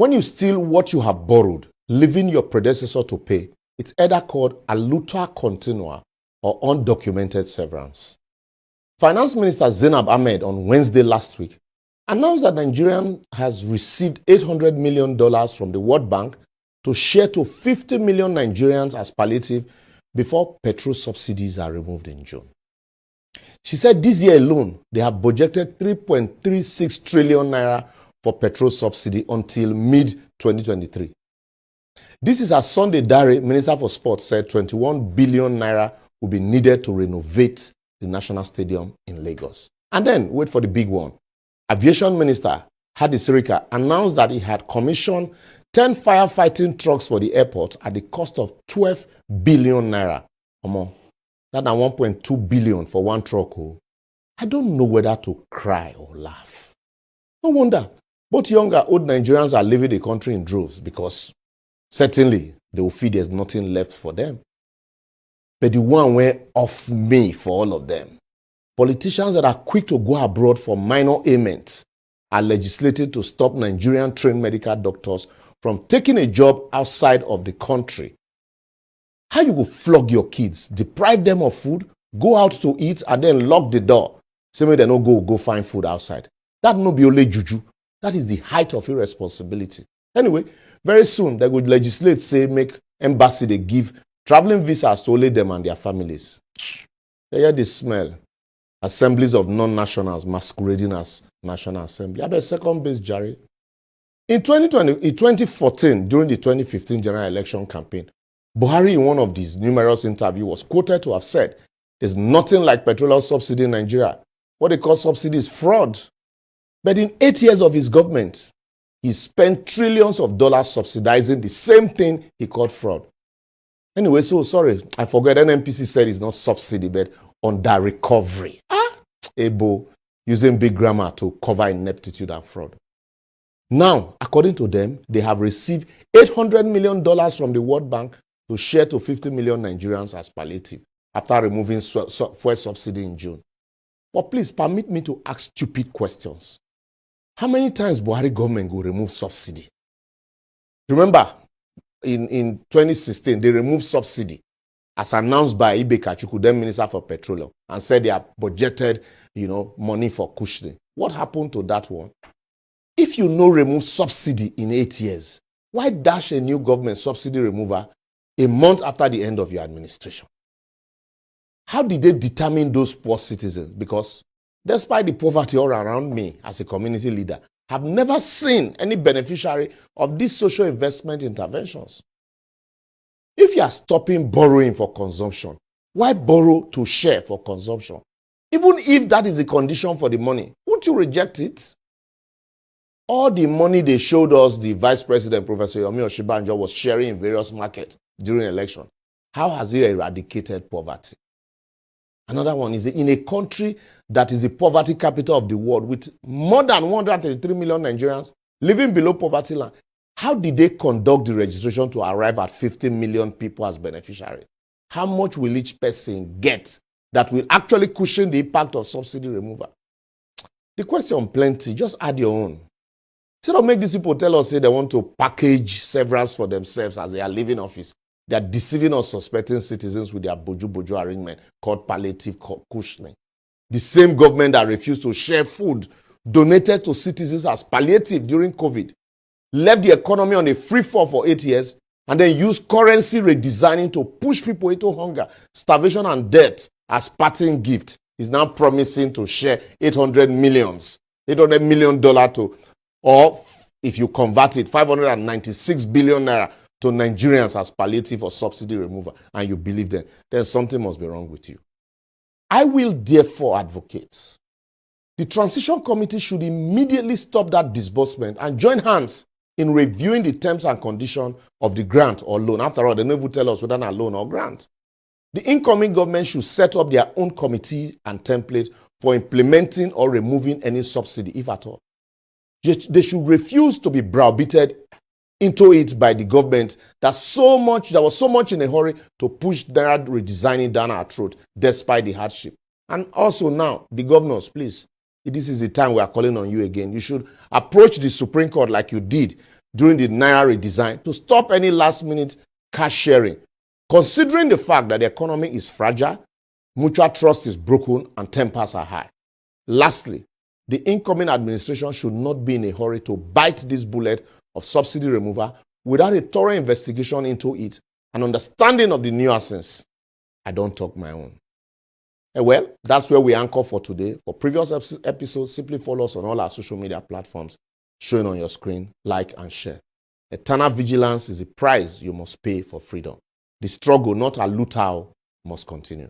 When you steal what you have borrowed, leaving your predecessor to pay, it's either called aluta continua or undocumented severance. Finance Minister Zainab Ahmed on Wednesday last week announced that Nigeria has received $800 million from the World Bank to share to 50 million Nigerians as palliative before petrol subsidies are removed in June. She said this year alone, they have budgeted 3.36 trillion naira for petrol subsidy until mid-2023. This is as Sunday Dare, Minister for Sports, said 21 billion naira will be needed to renovate the National Stadium in Lagos. And then, wait for the big one. Aviation Minister Hadi Sirika announced that he had commissioned 10 firefighting trucks for the airport at the cost of 12 billion naira. That's 1.2 billion for one truck. I don't know whether to cry or laugh. No wonder both young and old Nigerians are leaving the country in droves because certainly they will feel there's nothing left for them. But the one went off me for all of them. Politicians that are quick to go abroad for minor ailments are legislated to stop Nigerian trained medical doctors from taking a job outside of the country. How you will flog your kids, deprive them of food, go out to eat, and then lock the door. Say maybe they no go find food outside. That no be only juju. That is the height of irresponsibility. Anyway, very soon they would legislate, say, make embassy they give traveling visas to only them and their families. They hear the smell. Assemblies of non-nationals masquerading as National Assembly. I bet second base, Jerry. In 2014, during the 2015 general election campaign, Buhari, in one of these numerous interviews, was quoted to have said, "There's nothing like petroleum subsidy in Nigeria. What they call subsidy is fraud." But in 8 years of his government, he spent trillions of dollars subsidizing the same thing he called fraud. Anyway, so sorry, I forgot NNPC said it's not subsidy, but under recovery. Able, using big grammar to cover ineptitude and fraud. Now, according to them, they have received $800 million from the World Bank to share to 50 million Nigerians as palliative after removing fuel subsidy in June. But please permit me to ask stupid questions. How many times Buhari government will remove subsidy? Remember, in 2016, they removed subsidy as announced by Ibe Kachuku, then Minister for Petroleum, and said they have budgeted, money for cushioning. What happened to that one? If you remove subsidy in 8 years, why dash a new government subsidy remover a month after the end of your administration? How did they determine those poor citizens? Because despite the poverty all around me as a community leader, I've never seen any beneficiary of these social investment interventions. If you are stopping borrowing for consumption, why borrow to share for consumption? Even if that is the condition for the money, won't you reject it? All the money they showed us, the Vice President, Professor Yomi Oshibanjo, was sharing in various markets during election. How has it eradicated poverty? Another one is in a country that is the poverty capital of the world with more than 133 million Nigerians living below poverty line. How did they conduct the registration to arrive at 50 million people as beneficiaries? How much will each person get that will actually cushion the impact of subsidy removal? The question plenty, just add your own. Instead of make these people tell us, say they want to package severance for themselves as they are leaving office, they are deceiving or suspecting citizens with their boju arrangement called palliative cushioning. The same government that refused to share food donated to citizens as palliative during COVID, left the economy on a free fall for 8 years, and then used currency redesigning to push people into hunger, starvation, and death as parting gift, is now promising to share $800 million to, or if you convert it, 596 billion naira to Nigerians as palliative or subsidy removal, and you believe them, then something must be wrong with you. I will therefore advocate the Transition Committee should immediately stop that disbursement and join hands in reviewing the terms and conditions of the grant or loan. After all, they never tell us whether it's a loan or grant. The incoming government should set up their own committee and template for implementing or removing any subsidy, if at all. They should refuse to be browbeated into it by the government that was so much in a hurry to push that redesigning down our throat despite the hardship. And also now, the governors, please, this is the time we are calling on you again. You should approach the Supreme Court like you did during the Naira redesign to stop any last-minute cash sharing, considering the fact that the economy is fragile, mutual trust is broken, and tempers are high. Lastly, the incoming administration should not be in a hurry to bite this bullet of subsidy removal without a thorough investigation into it and understanding of the nuances. I don't talk my own. Well, that's where we anchor for today. For previous episodes, simply follow us on all our social media platforms showing on your screen, like and share. Eternal vigilance is the price you must pay for freedom. The struggle, not a looter, must continue.